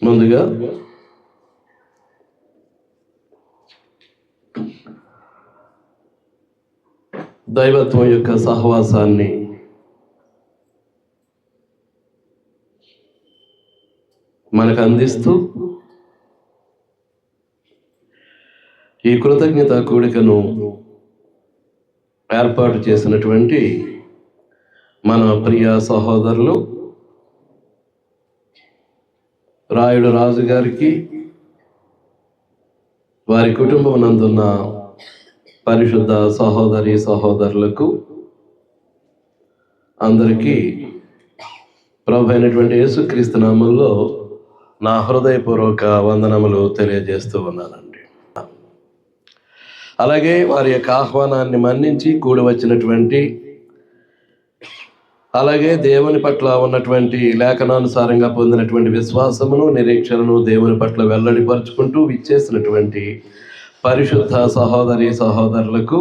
ముందుగా దైవత్వం యొక్క సహవాసాన్ని మనకు అందిస్తూ ఈ కృతజ్ఞత కూడికను ఏర్పాటు చేసినటువంటి మన ప్రియ సహోదరులు రాయుడు రాజు గారికి, వారి కుటుంబం నందున్న పరిశుద్ధ సహోదరి సహోదరులకు అందరికీ ప్రభు అయినటువంటి యేసుక్రీస్తు నామములో నా హృదయపూర్వక వందనములు తెలియజేస్తూ ఉన్నానండి. అలాగే వారి యొక్క ఆహ్వానాన్ని మన్నించి కూడి వచ్చినటువంటి, అలాగే దేవుని పట్ల ఉన్నటువంటి లేఖనానుసారంగా పొందినటువంటి విశ్వాసమును నిరీక్షణను దేవుని పట్ల వెల్లడిపరుచుకుంటూ విచ్చేసినటువంటి పరిశుద్ధ సహోదరి సహోదరులకు,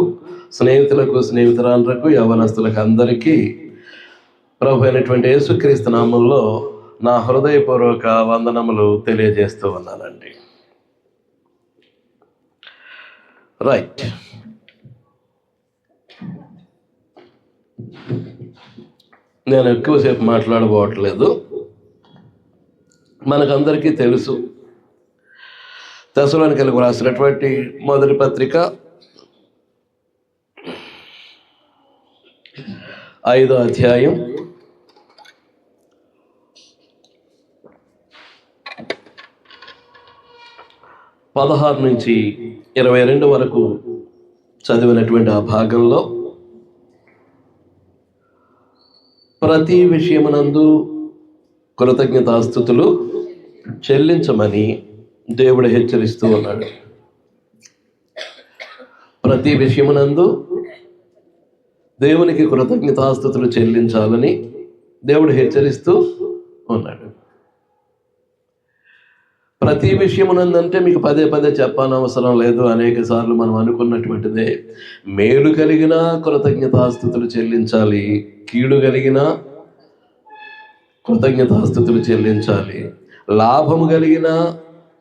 స్నేహితులకు, స్నేహితురాండ్రకు, యవనస్తులకు అందరికీ ప్రభు అయినటువంటి యేసుక్రీస్తు నామములో నా హృదయపూర్వక వందనములు తెలియజేస్తూ ఉన్నానండి. రైట్, నేను ఎక్కువసేపు మాట్లాడబోవట్లేదు. మనకందరికీ తెలుసు, తెస్సలోనికీయులకు రాసినటువంటి మొదటి పత్రిక 5వ అధ్యాయం 16 నుంచి 22 వరకు చదివినటువంటి ఆ భాగంలో, ప్రతి విషయమునందు కృతజ్ఞతాస్తుతులు చెల్లించమని దేవుడు హెచ్చరిస్తూ ఉన్నాడు. ప్రతి విషయమునందు దేవునికి కృతజ్ఞతాస్తుతులు చెల్లించాలని దేవుడు హెచ్చరిస్తూ ఉన్నాడు. ప్రతి విషయమునందంటే మీకు పదే పదే చెప్పనవసరం లేదు. అనేక సార్లు మనం అనుకున్నటువంటిదే. మేలు కలిగిన కృతజ్ఞతాస్తుతులు చెల్లించాలి, కీడు కలిగిన కృతజ్ఞతాస్తుతులు చెల్లించాలి, లాభము కలిగిన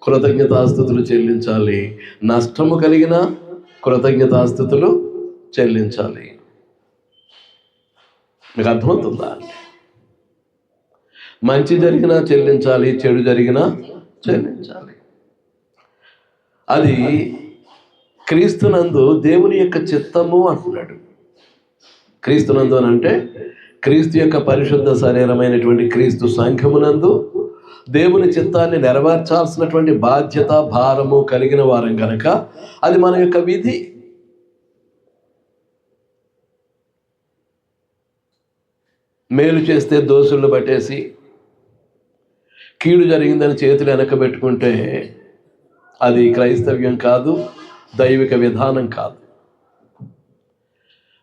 కృతజ్ఞతాస్తుతులు చెల్లించాలి, నష్టము కలిగిన కృతజ్ఞతాస్తుతులు చెల్లించాలి. మీకు అర్థమవుతుందా? మంచి జరిగినా చెల్లించాలి, చెడు జరిగినా చెల్లించాలి. అది క్రీస్తునందు దేవుని యొక్క చిత్తము అంటున్నాడు. క్రీస్తునందు అని అంటే క్రీస్తు యొక్క పరిశుద్ధ శరీరమైనటువంటి క్రీస్తు సంఘమునందు దేవుని చిత్తాన్ని నెరవేర్చాల్సినటువంటి బాధ్యత, భారము కలిగిన వారం కనుక అది మన యొక్క విధి. మేలు చేస్తే దోషులను పట్టేసి, కీడు జరిగిందని చేతులు వెనకబెట్టుకుంటే అది క్రైస్తవ్యం కాదు, దైవిక విధానం కాదు.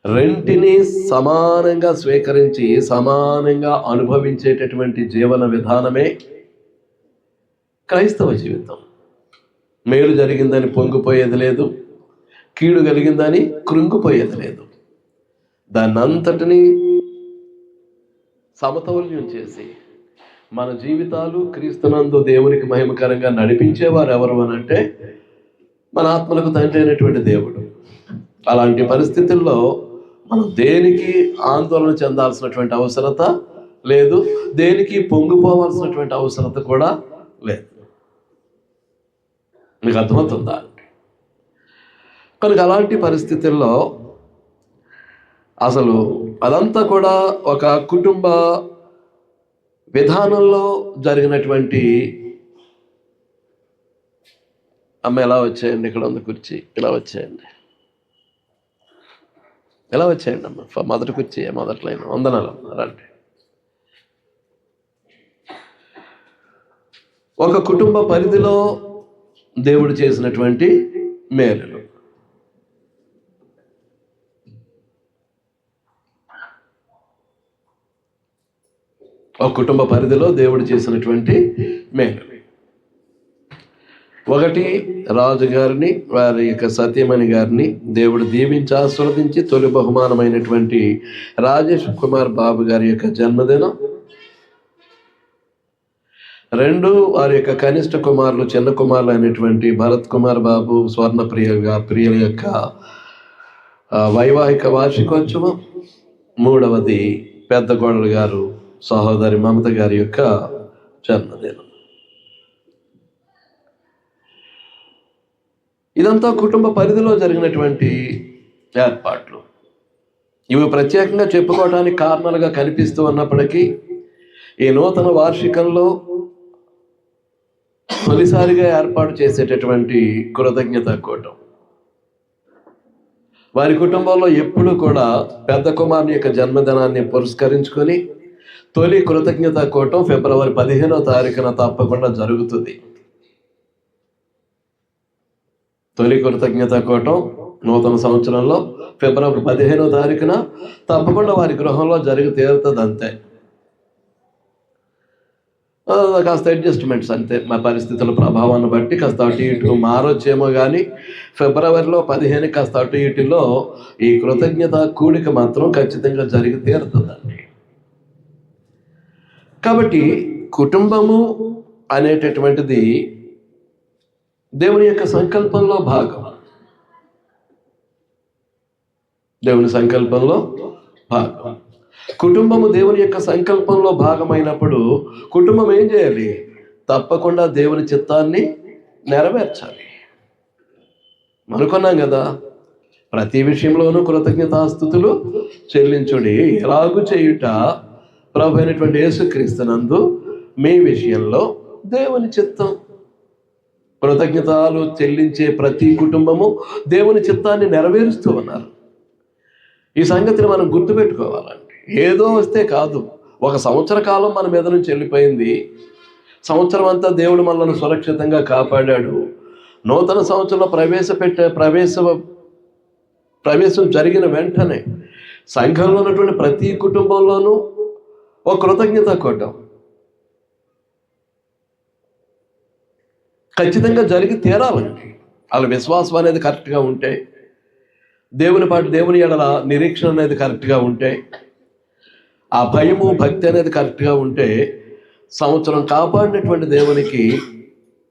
రెంటిని సమానంగా స్వీకరించి సమానంగా అనుభవించేటటువంటి జీవన విధానమే క్రైస్తవ జీవితం. మేలు జరిగిందని పొంగిపోయేది లేదు, కీడు కలిగిందని కృంగిపోయేది లేదు. దాన్నంతటినీ సమతౌల్యం చేసి మన జీవితాలు క్రీస్తునందు దేవునికి మహిమకరంగా నడిపించేవారు ఎవరు అనంటే మన ఆత్మలకు తండ్రి అయినటువంటి దేవుడు. అలాంటి పరిస్థితుల్లో మనం దేనికి ఆందోళన చెందాల్సినటువంటి అవసరత లేదు, దేనికి పొంగిపోవాల్సినటువంటి అవసరత కూడా లేదు. మీకు అర్థమవుతుందా? కనుక అలాంటి పరిస్థితుల్లో అసలు అదంతా కూడా ఒక కుటుంబ విధానంలో జరిగినటువంటి. అమ్మ ఎలా వచ్చేయండి, ఇక్కడ ఉంది కుర్చీ, ఇలా వచ్చేయండి, ఎలా వచ్చేయండి అమ్మ, మొదటి కుర్చీ, మొదటి లైన్. వందనాలు రండి. ఒక కుటుంబ పరిధిలో దేవుడు చేసినటువంటి మేలులు. ఒక కుటుంబ పరిధిలో దేవుడు చేసినటువంటి మేలు. ఒకటి, రాజుగారిని, వారి యొక్క సతీమణి గారిని దేవుడు దీవించి ఆశీర్వదించి తొలి బహుమానమైనటువంటి రాజేష్ కుమార్ బాబు గారి యొక్క జన్మదినం. 2 వారి యొక్క కనిష్ట కుమారులు, చిన్న కుమారులు అయినటువంటి భరత్ కుమార్ బాబు, ప్రియల యొక్క వైవాహిక వార్షికోత్సవం. 3వది పెద్ద కోడలు గారు సహోదరి మమత గారి యొక్క జన్మదినం. ఇదంతా కుటుంబ పరిధిలో జరిగినటువంటి ఏర్పాట్లు. ఇవి ప్రత్యేకంగా చెప్పుకోవడానికి కారణాలుగా కనిపిస్తూ ఉన్నప్పటికీ ఈ నూతన వార్షికంలో తొలిసారిగా ఏర్పాటు చేసేటటువంటి కృతజ్ఞత కూటం. వారి కుటుంబంలో ఎప్పుడూ కూడా పెద్ద కుమారుని యొక్క జన్మదినాన్ని పురస్కరించుకొని తొలి కృతజ్ఞత కూటం ఫిబ్రవరి 15వ తారీఖున తప్పకుండా జరుగుతుంది. తొలి కృతజ్ఞత కూటం నూతన సంవత్సరంలో ఫిబ్రవరి 15వ తారీఖున తప్పకుండా వారి గృహంలో జరిగి తీరుతుంది. అంతే, కాస్త అడ్జస్ట్మెంట్స్ అంతే. మా పరిస్థితుల ప్రభావాన్ని బట్టి కాస్త అటు ఇటు మారొచ్చేమో, కానీ ఫిబ్రవరిలో 15 కాస్త అటు ఇటులో ఈ కృతజ్ఞత కూడిక మాత్రం ఖచ్చితంగా జరిగి తీరుతుందండి. కాబట్టి కుటుంబము అనేటటువంటిది దేవుని యొక్క సంకల్పంలో భాగం. దేవుని సంకల్పంలో భాగం. కుటుంబము దేవుని యొక్క సంకల్పంలో భాగమైనప్పుడు కుటుంబం ఏం చేయాలి? తప్పకుండా దేవుని చిత్తాన్ని నెరవేర్చాలి. అనుకున్నాం కదా, ప్రతి విషయంలోనూ కృతజ్ఞతాస్తుతులు చెల్లించుడి, ఎలాగూ చేయుట ప్రభు అయినటువంటి యేసుక్రీస్తునందు మీ విషయంలో దేవుని చిత్తం. కృతజ్ఞతలు చెల్లించే ప్రతి కుటుంబము దేవుని చిత్తాన్ని నెరవేరుస్తూ ఉన్నారు. ఈ సంగతిని మనం గుర్తుపెట్టుకోవాలండి. ఏదో వస్తే కాదు. ఒక సంవత్సర కాలం మన మీద నుంచి వెళ్ళిపోయింది. సంవత్సరం అంతా దేవుడు మనల్ని సురక్షితంగా కాపాడాడు. నూతన సంవత్సరంలో ప్రవేశం జరిగిన వెంటనే సంఘంలో ఉన్నటువంటి ప్రతి కుటుంబంలోనూ ఒక కృతజ్ఞత కూటం ఖచ్చితంగా జరిగి తీరాలండి. వాళ్ళ విశ్వాసం అనేది కరెక్ట్గా ఉంటే, దేవుని ఎడల నిరీక్షణ అనేది కరెక్ట్గా ఉంటే, ఆ భయము భక్తి అనేది కరెక్ట్గా ఉంటే, సంవత్సరం కాపాడినటువంటి దేవునికి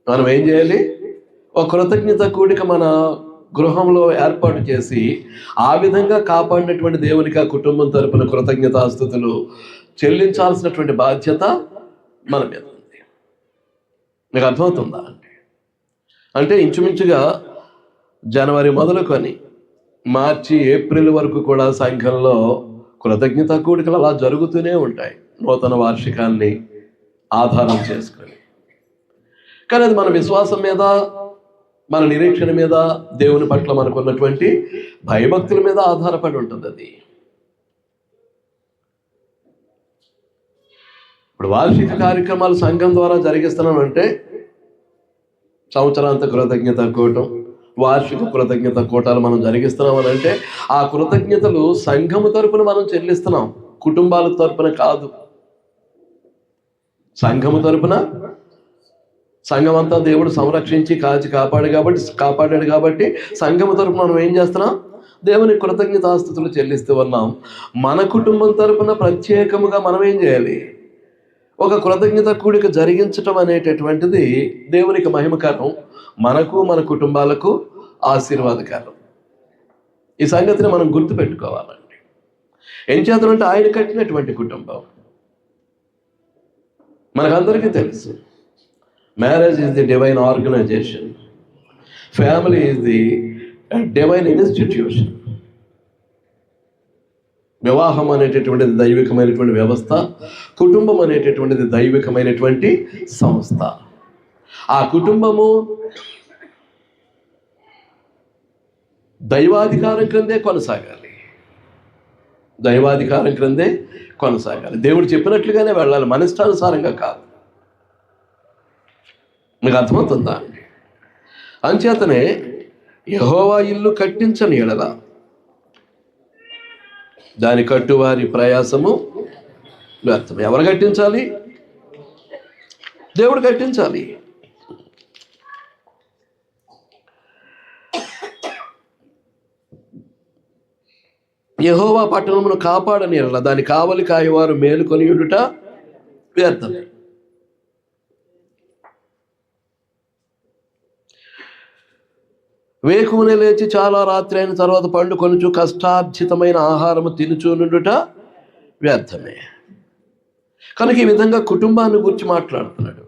మనం ఏం చేయాలి? ఒక కృతజ్ఞత కూడిక మన గృహంలో ఏర్పాటు చేసి ఆ విధంగా కాపాడినటువంటి దేవునికి ఆ కుటుంబం తరపున కృతజ్ఞతాస్తుతులు చెల్లించాల్సినటువంటి బాధ్యత మన మీద ఉంది. మీకు అర్థమవుతుందా? అంటే ఇంచుమించుగా జనవరి మొదలుకొని మార్చి, ఏప్రిల్ వరకు కూడా సంఘంలో కృతజ్ఞత కూడికలు అలా జరుగుతూనే ఉంటాయి, నూతన వార్షికాన్ని ఆధారం చేసుకొని. కానీ అది మన విశ్వాసం మీద, మన నిరీక్షణ మీద, దేవుని పట్ల మనకున్నటువంటి భయభక్తుల మీద ఆధారపడి ఉంటుంది అది. ఇప్పుడు వార్షిక కార్యక్రమాలు సంఘం ద్వారా జరిగిస్తున్నామంటే సంవత్సరాంత కృతజ్ఞత కూటం, వార్షిక కృతజ్ఞత కూటాలు మనం జరిగిస్తున్నామని అంటే ఆ కృతజ్ఞతలు సంఘము తరపున మనం చెల్లిస్తున్నాం, కుటుంబాల తరపున కాదు. సంఘము తరపున, సంఘం అంతా దేవుడు సంరక్షించి కాపాడాడు కాబట్టి సంఘము తరపున మనం ఏం చేస్తున్నాం? దేవుని కృతజ్ఞతాస్తుతులు చెల్లిస్తూ ఉన్నాం. మన కుటుంబం తరపున ప్రత్యేకముగా మనం ఏం చేయాలి? ఒక కృతజ్ఞత కూడిక జరిగించటం అనేటటువంటిది దేవునికి మహిమకరం, మనకు మన కుటుంబాలకు ఆశీర్వాదకరం. ఈ సంగతిని మనం గుర్తుపెట్టుకోవాలండి. ఏం చేద్దామంటే ఆయన కట్టినటువంటి కుటుంబం మనకందరికీ తెలుసు. Marriage is the divine organisation, family is the divine institution. వివాహం అనేటటువంటిది దైవికమైనటువంటి వ్యవస్థ, కుటుంబం అనేటటువంటిది దైవికమైనటువంటి సంస్థ. ఆ కుటుంబము దైవాధికారం క్రిందే కొనసాగాలి, దైవాధికారం క్రిందే కొనసాగాలి. దేవుడు చెప్పినట్లుగానే వెళ్ళాలి, మన ఇష్టానుసారంగా కాదు. మీకు అర్థమవుతుందా అండి? అంచేతనే యెహోవా ఇల్లు కట్టించని ఎడల దాని కట్టువారి ప్రయాసము వ్యర్థం. ఎవరు కట్టించాలి? దేవుడు కట్టించాలి. యెహోవా పట్టణమును కాపాడని ఎడల దాని కావలి కాయవారు మేలుకొనియుడుట వ్యర్థం. వేకువనే లేచి చాలా రాత్రి అయిన తర్వాత పండుకొనుచు కష్టార్జితమైన ఆహారము తినుచూ నుండుట వ్యర్థమే. కనుక ఈ విధంగా కుటుంబాన్ని గురించి మాట్లాడుతున్నాడు.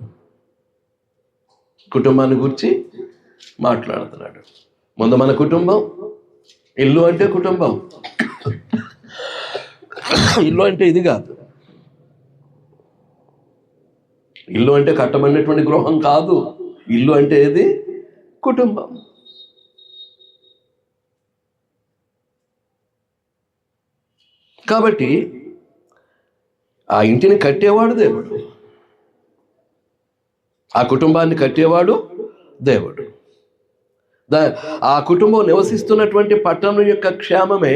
కుటుంబాన్ని గురించి మాట్లాడుతున్నాడు. ముందు మన కుటుంబం, ఇల్లు అంటే కుటుంబం. ఇల్లు అంటే ఇది కాదు. ఇల్లు అంటే కట్టబడినటువంటి గృహం కాదు. ఇల్లు అంటే ఏది? కుటుంబం. కాబట్టి ఆ ఇంటిని కట్టేవాడు దేవుడు, ఆ కుటుంబాన్ని కట్టేవాడు దేవుడు. ఆ కుటుంబం నివసిస్తున్నటువంటి పట్టణం యొక్క క్షేమమే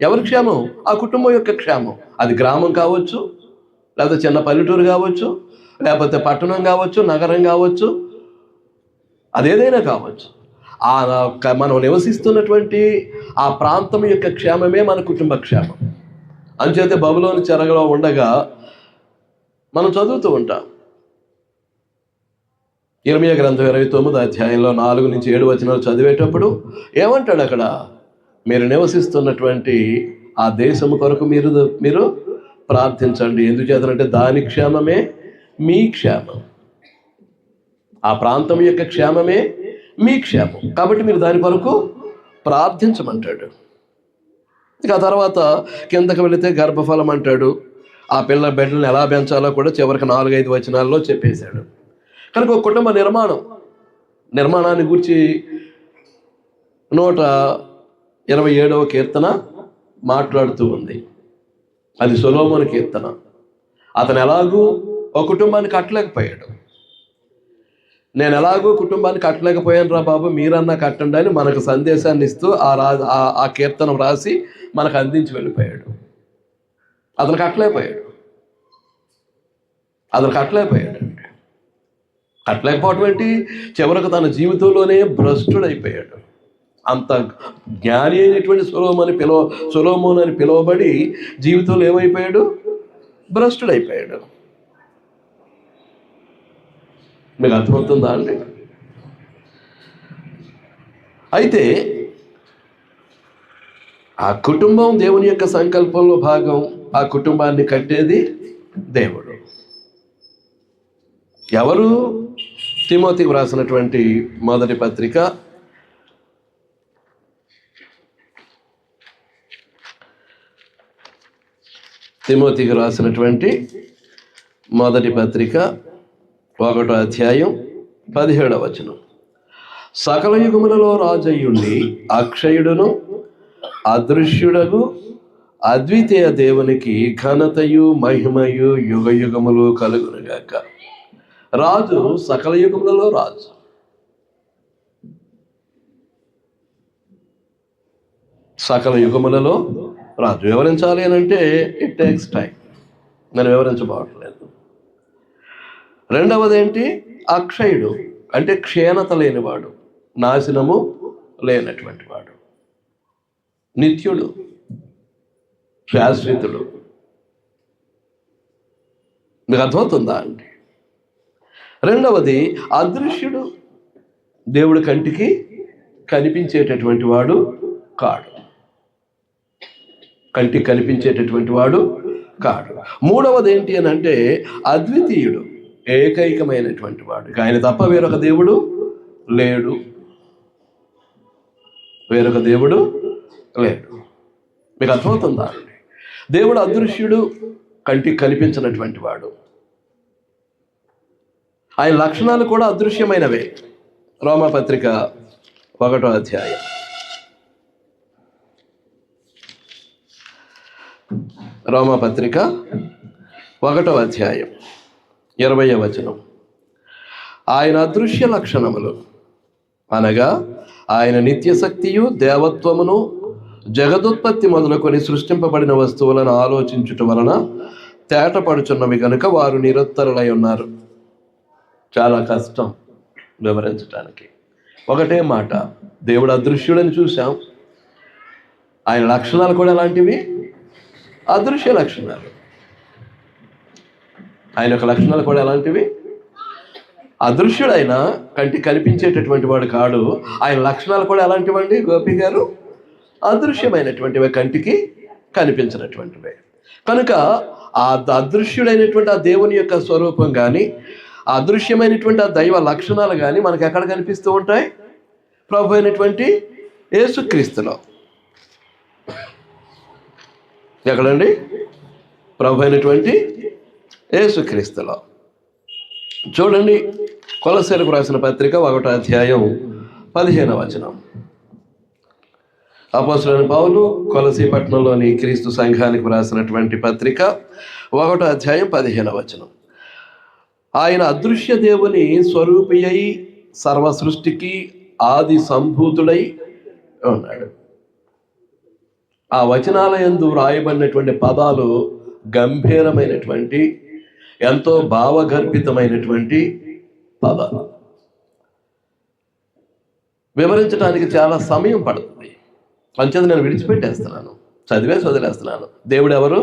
ఎవరి క్షేమం? ఆ కుటుంబం యొక్క క్షేమం. అది గ్రామం కావచ్చు, లేకపోతే చిన్న పల్లెటూరు కావచ్చు, లేకపోతే పట్టణం కావచ్చు, నగరం కావచ్చు, అదేదైనా కావచ్చు. మనం నివసిస్తున్నటువంటి ఆ ప్రాంతం యొక్క క్షేమమే మన కుటుంబ క్షేమం. అంచేతే బబులోను చెరగలో ఉండగా మనం చదువుతూ ఉంటాం. ఇర్మీయా గ్రంథం 29వ అధ్యాయంలో 4-7 వచనాలు చదివేటప్పుడు ఏమంటాడు అక్కడ? మీరు నివసిస్తున్నటువంటి ఆ దేశము కొరకు మీరు ప్రార్థించండి. ఎందుచేతనంటే దాని క్షేమమే మీ క్షేమం, ఆ ప్రాంతం యొక్క క్షేమమే మీ క్షేమం. కాబట్టి మీరు దాని కొరకు ప్రార్థించమంటాడు. ఇక ఆ తర్వాత కిందకి వెళితే గర్భఫలం అంటాడు. ఆ బిడ్డలను ఎలా పెంచాలో కూడా చివరికి 4-5 వచనాల్లో చెప్పేశాడు. కనుక ఒక కుటుంబ నిర్మాణాన్ని గురించి 127వ కీర్తన మాట్లాడుతూ ఉంది. అది సొలొమోను కీర్తన. అతను ఎలాగూ ఒక కుటుంబాన్ని కట్టలేకపోయాడు. నేను ఎలాగో కుటుంబాన్ని కట్టలేకపోయాను రా బాబు, మీరన్నా కట్టండి అని మనకు సందేశాన్ని ఇస్తూ ఆ కీర్తనం రాసి మనకు అందించి వెళ్ళిపోయాడు. అతను కట్టలేకపోయాడు. కట్టలేకపోవటం ఏంటి? చివరకు తన జీవితంలోనే భ్రష్టుడైపోయాడు. అంత జ్ఞాని అయినటువంటి సొలొమోను అని పిలువబడి జీవితంలో ఏమైపోయాడు? భ్రష్టుడైపోయాడు. మీకు అర్థమవుతుందా అండి? అయితే ఆ కుటుంబం దేవుని యొక్క సంకల్పంలో భాగం. ఆ కుటుంబాన్ని కట్టేది దేవుడు. ఎవరు? తిమోతికి వ్రాసినటువంటి మొదటి పత్రిక 1వ అధ్యాయం 17వ వచనం. సకల యుగములలో రాజయ్యుండి అక్షయుడును అదృశ్యుడగు అద్వితీయ దేవునికి ఘనతయు మహిమయు యుగ యుగములు కలుగునుగాక. రాజు సకల యుగములలో రాజు. సకల యుగములలో రాజు. వివరించాలి అని అంటే ఇట్ టేక్స్ టైం. నేను వివరించబోవట్లేదు. రెండవది ఏంటి? అక్షయుడు అంటే క్షీణత లేనివాడు, నాశనము లేనటువంటి వాడు, నిత్యుడు, శాశ్వతుడు. మీకు అర్థమవుతుందా అండి? రెండవది అదృశ్యుడు. దేవుడి కంటికి కనిపించేటటువంటి వాడు కాడు. కంటికి కనిపించేటటువంటి వాడు కాడు. మూడవది ఏంటి అని అంటే అద్వితీయుడు, ఏకైకమైనటువంటి వాడు. ఆయన తప్ప వేరొక దేవుడు లేడు. మీకు అర్థమవుతుందా అండి? దేవుడు అదృశ్యుడు, కంటికి కనిపించినటువంటి వాడు. ఆయన లక్షణాలు కూడా అదృశ్యమైనవే. రోమాపత్రిక 1వ అధ్యాయం 20వ వచనం. ఆయన అదృశ్య లక్షణములు అనగా ఆయన నిత్యశక్తియు దేవత్వమును జగదుత్పత్తి మొదలుకొని సృష్టింపబడిన వస్తువులను ఆలోచించుట వలన తేటపడుచున్నవి కనుక వారు నిరుత్తరులై ఉన్నారు. చాలా కష్టం వివరించడానికి. ఒకటే మాట, దేవుడు అదృశ్యుడని చూసాం. ఆయన లక్షణాలు కూడా ఎలాంటివి? అదృశ్య లక్షణాలు. ఆయన యొక్క లక్షణాలు కూడా ఎలాంటివి? అదృశ్యుడైన కంటికి కనిపించేటటువంటి వాడు కాడు. ఆయన లక్షణాలు కూడా ఎలాంటివండి గోపి గారు? అదృశ్యమైనటువంటివి, కంటికి కనిపించినటువంటివి. కనుక ఆ అదృశ్యుడైనటువంటి ఆ దేవుని యొక్క స్వరూపం కానీ, అదృశ్యమైనటువంటి ఆ దైవ లక్షణాలు కానీ మనకు ఎక్కడ కనిపిస్తూ ఉంటాయి? ప్రభు అయినటువంటి యేసుక్రీస్తులో. ఎక్కడండి? ప్రభు అయినటువంటి యేసుక్రీస్తులో. చూడండి, కొలస్సీలకు రాసిన పత్రిక 1వ అధ్యాయం 15వ వచనం. అపోస్తలుడైన పౌలు కొలసీ పట్టణంలోని క్రీస్తు సంఘానికి రాసినటువంటి పత్రిక 1వ అధ్యాయం 15వ వచనం. ఆయన అదృశ్య దేవుని స్వరూపి అయి సర్వ సృష్టికి ఆది సంభూతుడై ఉన్నాడు. ఆ వచనాల యందు వ్రాయబడినటువంటి పదాలు గంభీరమైనటువంటి, ఎంతో భావగర్భితమైనటువంటి పదాలు. వివరించడానికి చాలా సమయం పడుతుంది. అంచేత నేను విడిచిపెట్టేస్తున్నాను, చదివేసి వదిలేస్తున్నాను. దేవుడు ఎవరు?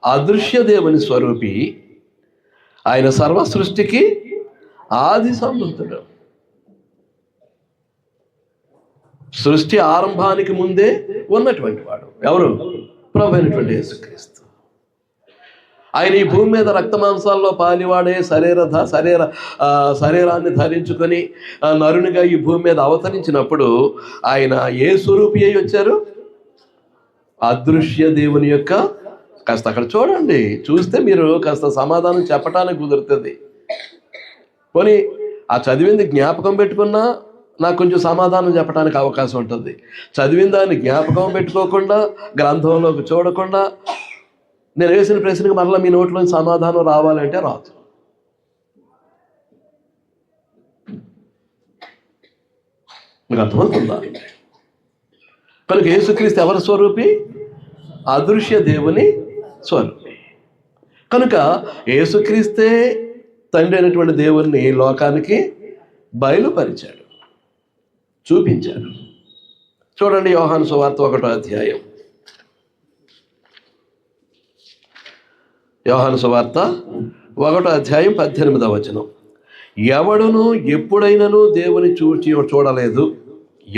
అదృశ్య దేవుని స్వరూపి, ఆయన సర్వ సృష్టికి ఆది సంభూతుడు. సృష్టి ఆరంభానికి ముందే ఉన్నటువంటి వాడు ఎవరు? ప్రభు అయినటువంటి యేసుక్రీస్తు. ఆయన ఈ భూమి మీద రక్తమాంసాల్లో పాలివాడే శరీరాన్ని ధరించుకొని నరునిగా ఈ భూమి మీద అవతరించినప్పుడు ఆయన ఏ స్వరూపి అయి వచ్చారు? అదృశ్య దేవుని యొక్క. కాస్త అక్కడ చూడండి, చూస్తే మీరు కాస్త సమాధానం చెప్పడానికి కుదురుతుంది. పోనీ ఆ చదివింది జ్ఞాపకం పెట్టుకున్నా నాకు కొంచెం సమాధానం చెప్పడానికి అవకాశం ఉంటుంది. చదివిన దాన్ని జ్ఞాపకం పెట్టుకోకుండా, గ్రంథంలోకి చూడకుండా, నేను వేసిన ప్రశ్నకి మరలా మీ నోట్లోని సమాధానం రావాలంటే రాదు. మీకు అర్థమవుతుందా? కనుక యేసుక్రీస్తు ఎవరి స్వరూపి? అదృశ్య దేవుని స్వరూపి. కనుక యేసుక్రీస్తే తండ్రి అయినటువంటి దేవుణ్ణి లోకానికి బయలుపరిచాడు, చూపించాడు. చూడండి, యోహాను సువార్త 1వ అధ్యాయం. యోహాను సువార్త 1వ అధ్యాయం 18వ వచనం. ఎవడును ఎప్పుడైనాను దేవుని చూడలేదు.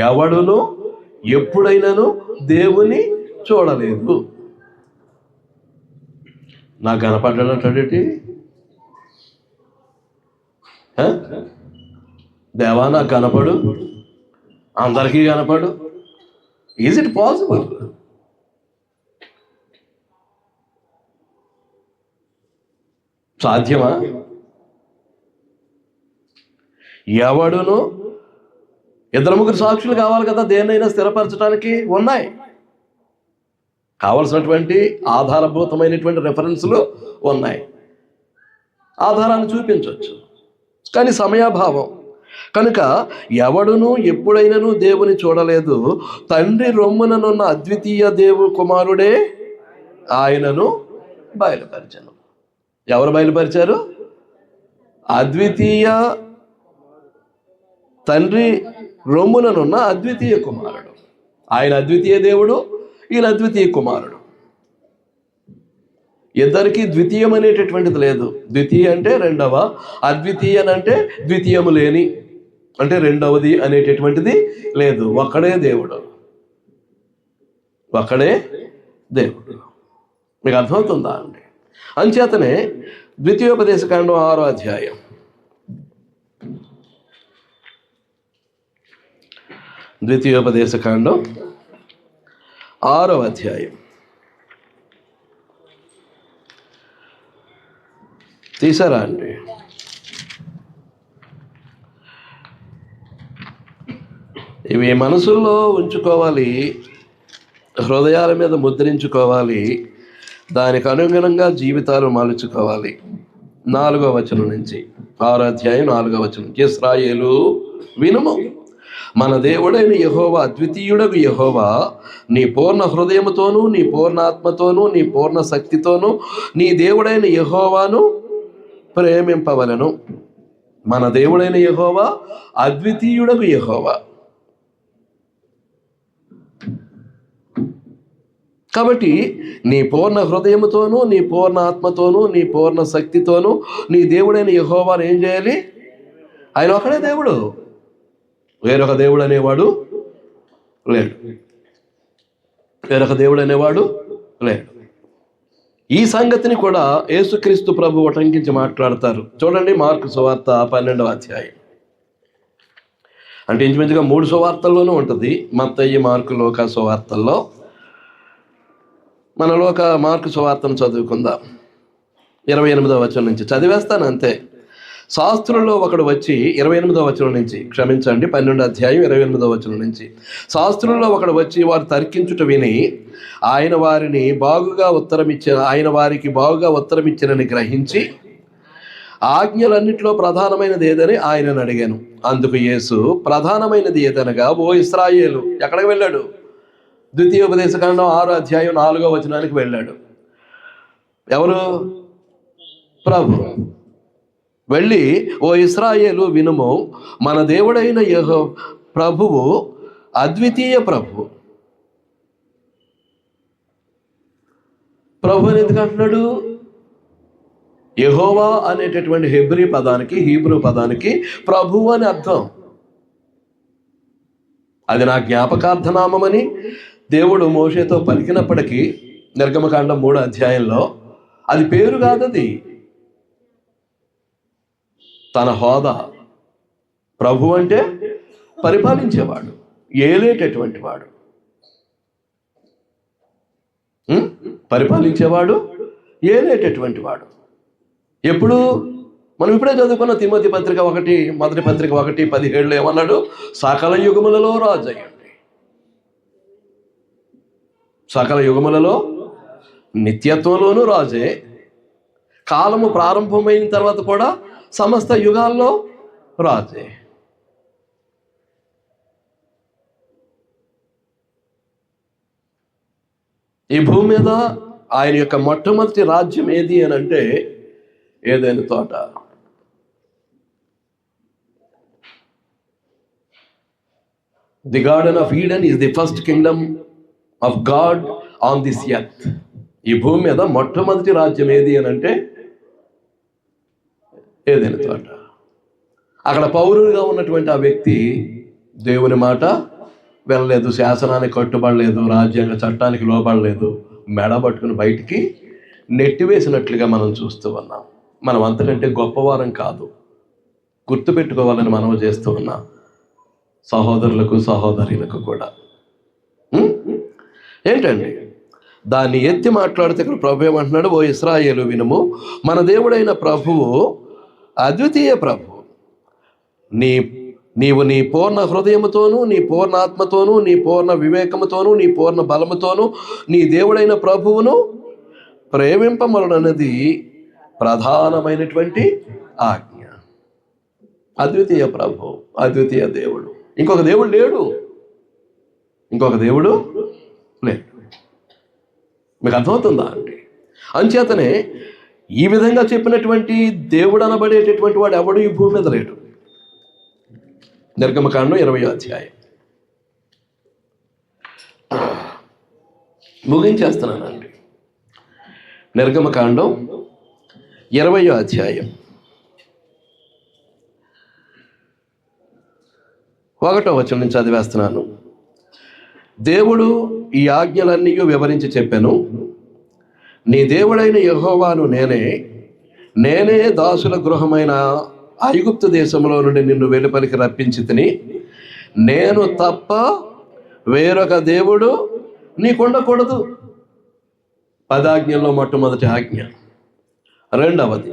ఎవడును ఎప్పుడైనాను దేవుని చూడలేదు. నాకు కనపడ్డాడంటే దేవా నాకు కనపడు, అందరికీ కనపడు. Is it possible? సాధ్యమా? ఎవడును, 2-3 సాక్షులు కావాలి కదా దేన్నైనా స్థిరపరచడానికి. ఉన్నాయి, కావలసినటువంటి ఆధారభూతమైనటువంటి రెఫరెన్స్లు ఉన్నాయి, ఆధారాన్ని చూపించవచ్చు. కానీ సమయాభావం కనుక ఎవడును ఎప్పుడైనాను దేవుని చూడలేదు. తండ్రి రొమ్ముననున్న అద్వితీయ కుమారుడే ఆయనను బయలుపరిచాను. ఎవరు బయలుపరిచారు? అద్వితీయ తండ్రి రొమ్ముననున్న అద్వితీయ కుమారుడు. ఆయన అద్వితీయ దేవుడు, ఈయన అద్వితీయ కుమారుడు. ఇద్దరికి ద్వితీయం అనేటటువంటిది లేదు. ద్వితీయ అంటే రెండవ, అద్వితీయ అంటే ద్వితీయము లేని, అంటే రెండవది అనేటటువంటిది లేదు. ఒక్కడే దేవుడు, ఒక్కడే దేవుడు. మీకు అర్థమవుతుందా అండి? అంచేతనే ద్వితీయోపదేశకాండం 6వ అధ్యాయం. ద్వితీయోపదేశకాండం 6వ అధ్యాయం. తీసారా అండి? ఇవి మనసుల్లో ఉంచుకోవాలి, హృదయాల మీద ముద్రించుకోవాలి, దానికి అనుగుణంగా జీవితాలు మలుచుకోవాలి. 4వ వచనం నుంచి 6వ అధ్యాయం 4వ వచనం. ఇశ్రాయేలు వినుము, మన దేవుడైన యెహోవా అద్వితీయుడగు యెహోవా నీ పూర్ణ హృదయముతోనూ నీ పూర్ణ ఆత్మతోనూ నీ పూర్ణ శక్తితోనూ నీ దేవుడైన యెహోవాను ప్రేమింపవలెను. మన దేవుడైన యెహోవా అద్వితీయుడగు యెహోవా. కాబట్టి నీ పూర్ణ హృదయముతోనూ నీ పూర్ణ ఆత్మతోనూ నీ పూర్ణ శక్తితోనూ నీ దేవుడైన యెహోవాను ఏం చేయాలి? ఆయన ఒకడే దేవుడు, వేరొక దేవుడు అనేవాడు లేడు. వేరొక దేవుడు అనేవాడు లేడు. ఈ సంగతిని కూడా యేసుక్రీస్తు ప్రభు ఉటంకించి మాట్లాడతారు. చూడండి, మార్కు సువార్త 12వ అధ్యాయం. అంటే ఇంచుమించుగా 3 సువార్తల్లోనూ ఉంటుంది. మత్తయి, మార్కు, లూకా సువార్తల్లో. మన మార్కు సువార్తను చదువుకుందాం. 28వ వచనం నుంచి చదివేస్తాను అంతే. శాస్త్రుల్లో ఒకడు వచ్చి 28వ వచనం నుంచి, క్షమించండి, 12వ అధ్యాయం 28వ వచనం నుంచి. శాస్త్రుల్లో ఒకడు వచ్చి వారు తర్కించుట విని ఆయన వారికి బాగుగా ఉత్తరమిచ్చినని గ్రహించి ఆజ్ఞలన్నింటిలో ప్రధానమైనది ఏదని ఆయనను అడిగాను. అందుకు యేసు, ప్రధానమైనది ఏదనగా, ఓ ఇశ్రాయేలు. ఎక్కడికి వెళ్ళాడు? ద్వితీయోపదేశకాండం 6వ అధ్యాయం 4వ వచనానికి వెళ్ళాడు. ఎవరు? ప్రభు. వెళ్ళి, ఓ ఇశ్రాయేలు వినుము, మన దేవుడైన ప్రభువు అద్వితీయ ప్రభువు. ప్రభు అని ఎందుకు అంటున్నాడు? యెహోవా అనేటటువంటి హీబ్రూ పదానికి ప్రభువు అని అర్థం. అది నా జ్ఞాపకార్థనామమని దేవుడు మోషేతో పలికినప్పటికీ నిర్గమకాండం 3వ అధ్యాయంలో అది పేరు కాదది, తన హోదా. ప్రభు అంటే పరిపాలించేవాడు, ఏలేటటువంటి వాడు, పరిపాలించేవాడు, ఏలేటటువంటి వాడు. ఎప్పుడు? మనం ఇప్పుడే చదువుకున్న తిమోతి పత్రిక 1:17 ఏమన్నాడు? సకల యుగములలో రాజు అయ్యండి. సకల యుగములలో నిత్యత్వంలోనూ రాజే. కాలము ప్రారంభమైన తర్వాత కూడా సమస్త యుగాల్లో రాజే. ఈ భూమి మీద ఆయన యొక్క మొట్టమొదటి రాజ్యం ఏది అని అంటే ఏదైనా తోట. The garden of Eden is the first Kingdom of God on this earth. ఈ భూమి మీద మొట్టమొదటి రాజ్యం ఏది అని అంటే ఏదైనా తోట. అక్కడ పౌరులుగా ఉన్నటువంటి ఆ వ్యక్తి దేవుని మాట వెళ్ళలేదు, శాసనానికి కట్టుబడలేదు, రాజ్యాంగ చట్టానికి లోబడలేదు, మెడ పట్టుకుని బయటికి నెట్టివేసినట్లుగా మనం చూస్తూ ఉన్నాం. మనం అంతకంటే గొప్పవారం కాదు, గుర్తుపెట్టుకోవాలని మనం చేస్తూ ఉన్నాం. సహోదరులకు సహోదరులకు కూడా ఏంటండి దాన్ని ఎత్తి మాట్లాడితే ఇక్కడ ప్రభు ఏమంటున్నాడు? ఓ ఇశ్రాయేలు వినుము, మన దేవుడైన ప్రభువు అద్వితీయ ప్రభు. నీవు నీ పూర్ణ హృదయముతోనూ, నీ పూర్ణ ఆత్మతోనూ, నీ పూర్ణ వివేకముతోనూ, నీ పూర్ణ బలముతోనూ నీ దేవుడైన ప్రభువును ప్రేమింపమలనది ప్రధానమైనటువంటి ఆజ్ఞ. అద్వితీయ ప్రభు, అద్వితీయ దేవుడు. ఇంకొక దేవుడు లేడు, లేడు. మీకు అర్థమవుతుందా అండి? అంచేతనే ఈ విధంగా చెప్పినటువంటి దేవుడు అనబడేటటువంటి వాడు ఎవడు ఈ భూమి మీద లేడు. నిర్గమకాండం 20వ అధ్యాయం ముగించేస్తున్నానండి. నిర్గమకాండం 20వ అధ్యాయం 1వ వచనం నుంచి చదివేస్తున్నాను. దేవుడు ఈ ఆజ్ఞలన్నీ వివరించి చెప్పాను. నీ దేవుడైన యెహోవాను నేనే దాసుల గృహమైన ఐగుప్తు దేశంలో నుండి నిన్ను వెలుపలికి రప్పించి తిని, నేను తప్ప వేరొక దేవుడు నీకుండకూడదు. 10 ఆజ్ఞల్లో మొట్టమొదటి ఆజ్ఞ. 2వది,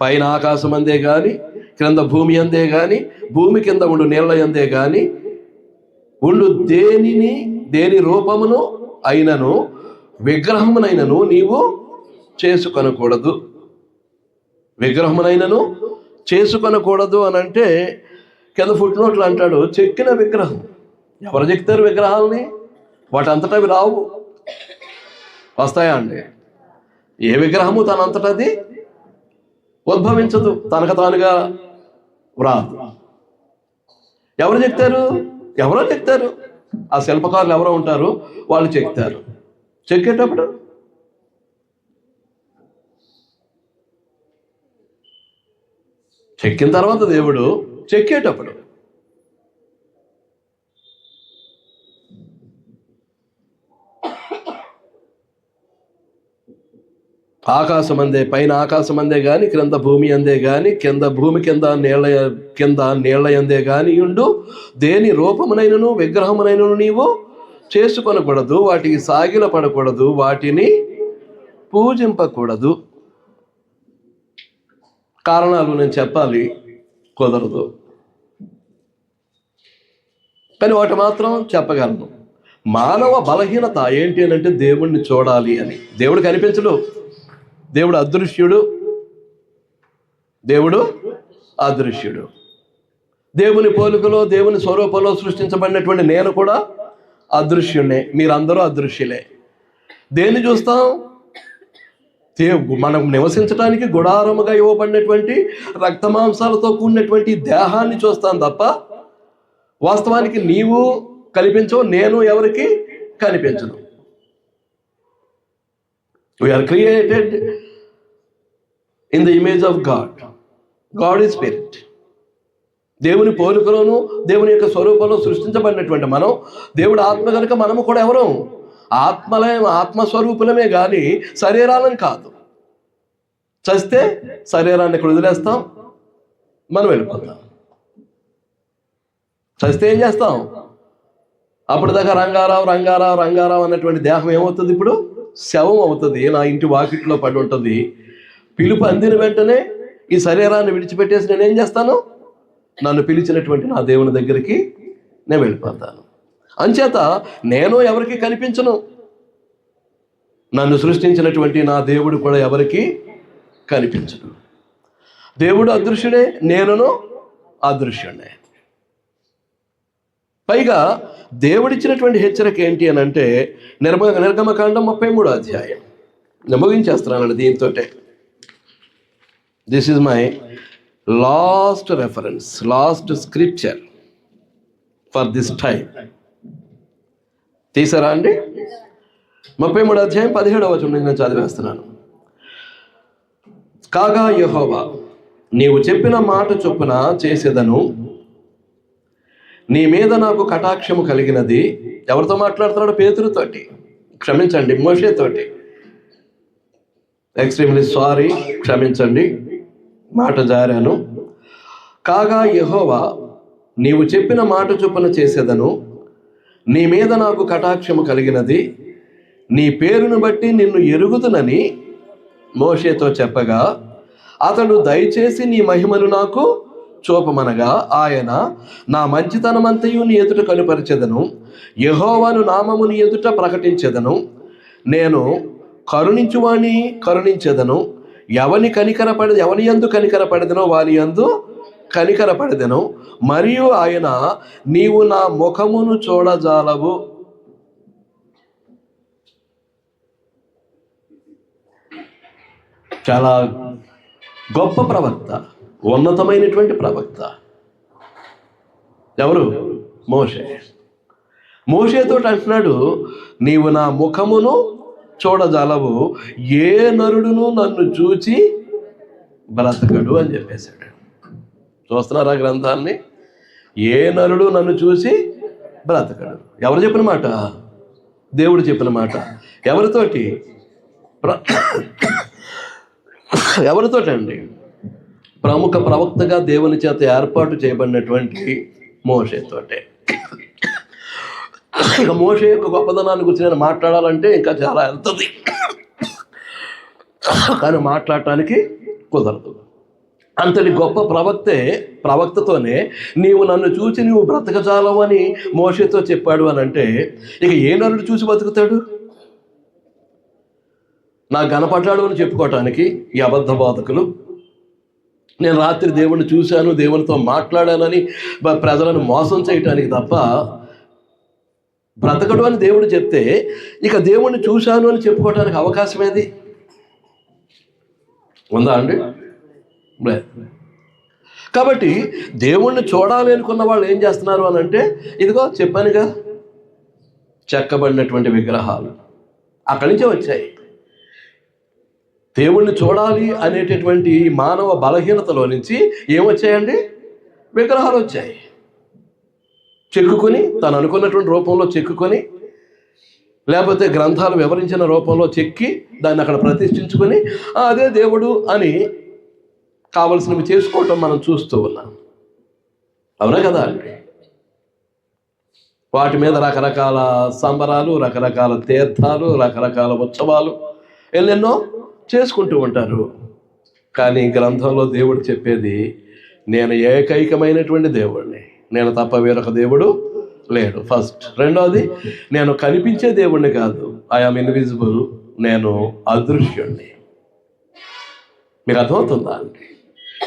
పైన ఆకాశం అందే కానీ, క్రింద భూమి అందే కానీ, భూమి కింద ఉండు నీళ్ళ అందే కానీ ఉండు దేని రూపమును అయినను విగ్రహమునైనను నీవు చేసుకొనకూడదు. విగ్రహమునైనను చేసుకొనకూడదు అని అంటే కింద ఫుట్నోట్లు అంటాడు, చెక్కిన విగ్రహం. ఎవరు చెక్తారు విగ్రహాలని? వాటి అంతటా అవి రావు. వస్తాయా అండి? ఏ విగ్రహము తనంతటది ఉద్భవించదు, తనకు తానుగా రాదు. ఎవరు చెక్తారు? ఆ శిల్పకారులు ఎవరో ఉంటారు, వాళ్ళు చెక్తారు. చెక్కేటప్పుడు చెక్కిన తర్వాత దేవుడు చెక్కేటప్పుడు ఆకాశం అందే, పైన ఆకాశం అందే కానీ క్రింద భూమి అందే కానీ భూమి కింద నీళ్ళ అందే కానీ ఉండు దేని రూపమునైనను విగ్రహమునైనను నీవు చేసుకొనకూడదు, వాటికి సాగిల పడకూడదు, వాటిని పూజింపకూడదు. కారణాలు నేను చెప్పాలి, కుదరదు, కానీ వాటి మాత్రం చెప్పగలను. మానవ బలహీనత ఏంటి అని అంటే దేవుణ్ణి చూడాలి అని. దేవుడు కనిపించడు, దేవుడు అదృశ్యుడు, దేవుడు అదృశ్యుడు. దేవుని పోలికలో దేవుని స్వరూపంలో సృష్టించబడినటువంటి నేను కూడా అదృశ్యుడే, మీరందరూ అదృశ్యులే. దేన్ని చూస్తాం? మనం నివసించడానికి గుడారముగా ఇవ్వబడినటువంటి రక్తమాంసాలతో కూడినటువంటి దేహాన్ని చూస్తాం తప్ప వాస్తవానికి నీవు కనిపించవు, నేను ఎవరికి కనిపించను. We are created in the image of God. God is spirit. దేవుని పోలికలోను దేవుని యొక్క స్వరూపంలో సృష్టించబడినటువంటి మనం, దేవుడు ఆత్మ కనుక మనము కూడా ఎవరు? ఆత్మస్వరూపులమే కానీ శరీరాలను కాదు. చస్తే శరీరాన్ని ఇక్కడ వదిలేస్తాం, మనం వెళ్ళిపోతాం. చస్తే ఏం చేస్తాం? అప్పుడు దాకా రంగారావు అన్నటువంటి దేహం ఏమవుతుంది? ఇప్పుడు శవం అవుతుంది, నా ఇంటి వాకిట్లో పడి ఉంటుంది. పిలుపు అందిన వెంటనే ఈ శరీరాన్ని విడిచిపెట్టేసి నేనేం చేస్తాను? నన్ను పిలిచినటువంటి నా దేవుని దగ్గరికి నేను వెళ్ళిపోతాను. అంచేత నేను ఎవరికి కనిపించను, నన్ను సృష్టించినటువంటి నా దేవుడు కూడా ఎవరికి కనిపించడు. దేవుడు అదృశ్యుడే, నేనును అదృశ్యుడే. పైగా దేవుడిచ్చినటువంటి హెచ్చరిక ఏంటి అని అంటే నిర్గమకాండం 33వ అధ్యాయం. నేను ముగించేస్తున్నాను దీంతో. This is my last reference, last scripture for this time. తీసారా అండి? 33వ అధ్యాయం 17వ వచనం నేను చదివేస్తున్నాను. కాగా యెహోవా, నీవు చెప్పిన మాట చొప్పున చేసేదను, నీ మీద నాకు కటాక్షము కలిగినది. ఎవరితో మాట్లాడుతున్నాడు? పేతురుతోటి, క్షమించండి, మోషేతోటి. ఎక్స్ట్రీమ్లీ సారీ, క్షమించండి, మాట జారాను. కాగా యెహోవా, నీవు చెప్పిన మాట చొప్పున చేసేదను, నీ మీద నాకు కటాక్షము కలిగినది, నీ పేరును బట్టి నిన్ను ఎరుగుదునని మోషేతో చెప్పగా, అతడు దయచేసి నీ మహిమను నాకు చూపమనగా, ఆయన నా మంచితనమంతయు నీ ఎదుట కనుపరిచెదను, యెహోవాను నామము నీ ఎదుట ప్రకటించెదను. నేను కరుణించువాని కరుణించెదను, ఎవని యందు కనికరపడెదనో వాని యందు కనికరపడెదను. మరియు ఆయన, నీవు నా ముఖమును చూడజాలవు. చాలా గొప్ప ప్రవక్త, ఉన్నతమైనటువంటి ప్రవక్త. ఎవరు? మోషే. మోషేతో అంటున్నాడు, నీవు నా ముఖమును చూడజాలవు, ఏ నరుడును నన్ను చూచి బ్రతకడు అని చెప్పేశాడు. చూస్తున్నారా గ్రంథాన్ని? ఏ నరుడు నన్ను చూసి బ్రతకడు. ఎవరు చెప్పిన మాట? దేవుడు చెప్పిన మాట. ఎవరితోటి? ఎవరితోటండి? ప్రముఖ ప్రవక్తగా దేవుని చేత ఏర్పాటు చేయబడినటువంటి మోషేతోటే. ఇక మోషే యొక్క గొప్పదనాన్ని గురించి నేను మాట్లాడాలంటే ఇంకా చాలా వెళ్తుంది, కానీ మాట్లాడటానికి కుదరదు. అంతటి గొప్ప ప్రవక్తతోనే నీవు నన్ను చూసి నువ్వు బ్రతకజాలవు అని మోషేతో చెప్పాడు అని అంటే, ఇక ఏ నరుడు చూసి బతుకుతాడు? నాకు కనపడ్డాడు అని చెప్పుకోవటానికి ఈ అబద్ధ బోధకులు, నేను రాత్రి దేవుణ్ణి చూశాను, దేవునితో మాట్లాడానని ప్రజలను మోసం చేయటానికి తప్ప, బ్రతకడు అని దేవుడు చెప్తే ఇక దేవుణ్ణి చూశాను అని చెప్పుకోవటానికి అవకాశం ఏది ఉందా అండి? కాబట్టి దేవుణ్ణి చూడాలి అనుకున్న వాళ్ళు ఏం చేస్తున్నారు అని అంటే, ఇదిగో చెప్పానుగా, చెక్కబడినటువంటి విగ్రహాలు అక్కడి నుంచే వచ్చాయి. దేవుణ్ణి చూడాలి అనేటటువంటి మానవ బలహీనతలో నుంచి ఏమొచ్చాయండి? విగ్రహాలు వచ్చాయి. చెక్కుకొని, తను అనుకున్నటువంటి రూపంలో చెక్కుకొని, లేకపోతే గ్రంథాలు వివరించిన రూపంలో చెక్కి దాన్ని అక్కడ ప్రతిష్ఠించుకొని అదే దేవుడు అని కావలసినవి చేసుకోవటం మనం చూస్తూ ఉన్నాం. అవునా కదా అండి? వాటి మీద రకరకాల సంబరాలు, రకరకాల తీర్థాలు, రకరకాల ఉత్సవాలు ఎన్నెన్నో చేసుకుంటూ ఉంటారు. కానీ గ్రంథంలో దేవుడు చెప్పేది, నేను ఏకైకమైనటువంటి దేవుడిని, నేను తప్ప వేరొక దేవుడు లేడు. ఫస్ట్. రెండవది, నేను కనిపించే దేవుణ్ణి కాదు, ఐఆమ్ ఇన్విజిబుల్, నేను అదృశ్యుణ్ణి. మీకు అర్థమవుతుందా అండి?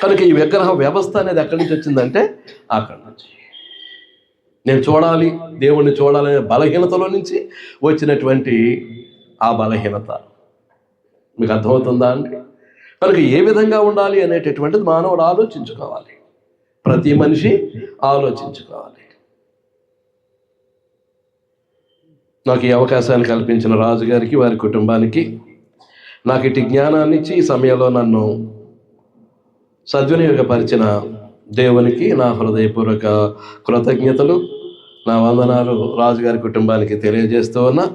కనుక ఈ విగ్రహ వ్యవస్థ అనేది ఎక్కడి నుంచి వచ్చిందంటే అక్కడి నుంచి. నేను చూడాలి, దేవుణ్ణి చూడాలనే బలహీనతలో నుంచి వచ్చినటువంటి ఆ బలహీనత. మీకు అర్థమవుతుందా అండి? కనుక ఏ విధంగా ఉండాలి అనేటటువంటిది మానవుడు ఆలోచించుకోవాలి. ప్రతి మనిషి ఆలోచించుకోవాలి. నాకు ఈ అవకాశాన్ని కల్పించిన రాజుగారికి, వారి కుటుంబానికి, నాకు ఇటు జ్ఞానాన్ని ఇచ్చి ఈ సమయంలో నన్ను సద్వినియోగపరిచిన దేవునికి నా హృదయపూర్వక కృతజ్ఞతలు, నా వందనాలు రాజుగారి కుటుంబానికి తెలియజేస్తూ ఉన్నా.